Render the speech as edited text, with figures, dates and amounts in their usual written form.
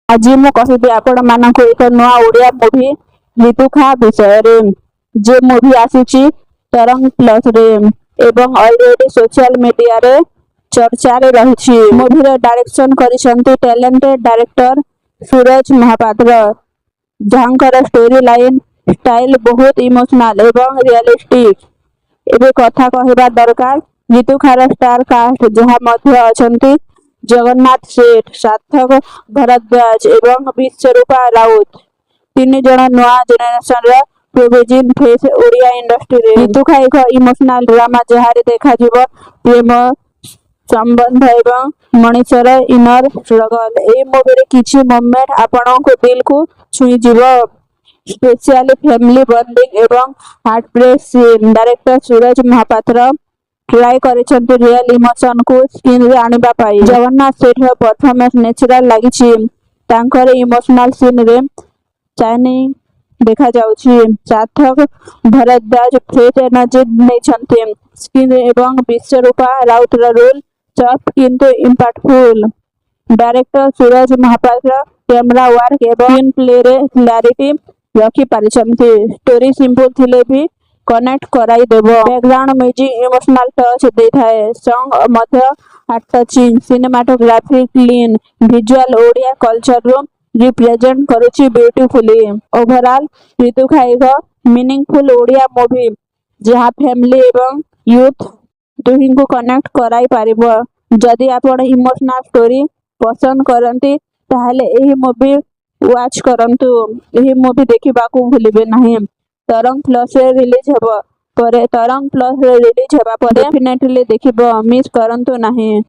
आज मु कहबी आपण मानक एक नया ओडिया मूवी ऋतुखा विषय जे मूवी आसी तरंग प्लस रे एवं ऑलरेडी सोशल मीडिया रे चर्चा रे रही। मूवी रे direction करिसंती talented director Suraj Mahapatra जहांकर story line style बहुत इमोशनल एवं रियलिस्टिक। एबे कथा कहबा दरकार ऋतुखार स्टार कास्ट जहा मध्य अछंती जगन्नाथ सेठ, सार्थक भरद्वाज एवं विश्वरूपा राउत तीन जन नुआ जेनेरेशन रे प्रोविजन फेस ओडिया इंडस्ट्री रे। ऋतुखा एक इमोशनल ड्रामा जहारे देखा जीव प्रेम संबंध एवं मनुष्यर इनर स्ट्रगल। ए मूवी रे किछि मोमेंट आपन को दिल को छुई जीव, स्पेशली फैमिली बॉन्डिंग एवं heart break scene. Director Suraj Mahapatra try करिसंती real emotion को स्क्रीन रे आनिबा पाई। जगन्नाथ सेठ रो परफॉर्मेंस नेचुरल लागिछि, तांकर इमोशनल सीन रे चाइनिंग देखा जाउछि। सार्थक भरद्वाज फ्रेश एनर्जी नै छंती स्क्रीन रे एवं विश्वरूपा राउत रो रोल सॉफ्ट किंतु impactful. Director Suraj Mahapatra camera work एवं स्क्रीन प्ले रे क्लैरिटी रखी पारिसंती। स्टोरी सिंपल थिले भी कनेक्ट कराई देबो। बैकग्राउंड म्यूजिक इमोशनल टच देथाय, सॉन्ग मध्य heart touching. Cinematography clean, visual Odia culture रो रिप्रेजेंट करूची ब्यूटीफुली। ओवरऑल ऋतुखा एक मीनिंगफुल ओडिया मूवी जहां फैमिली एवं यूथ दुही को कनेक्ट कराई पारिबो। जदि आपण इमोशनल स्टोरी पसंद करंती ताहले एही मूवी वॉच करंतु। एही मूवी देखिबाकू भूलिबे नाही। तरंग प्लस रे रिलीज हेबो परे तरंग प्लस रे रिलीज हेबा परे डेफिनेटली देखिबो, मिस करंतु नाही।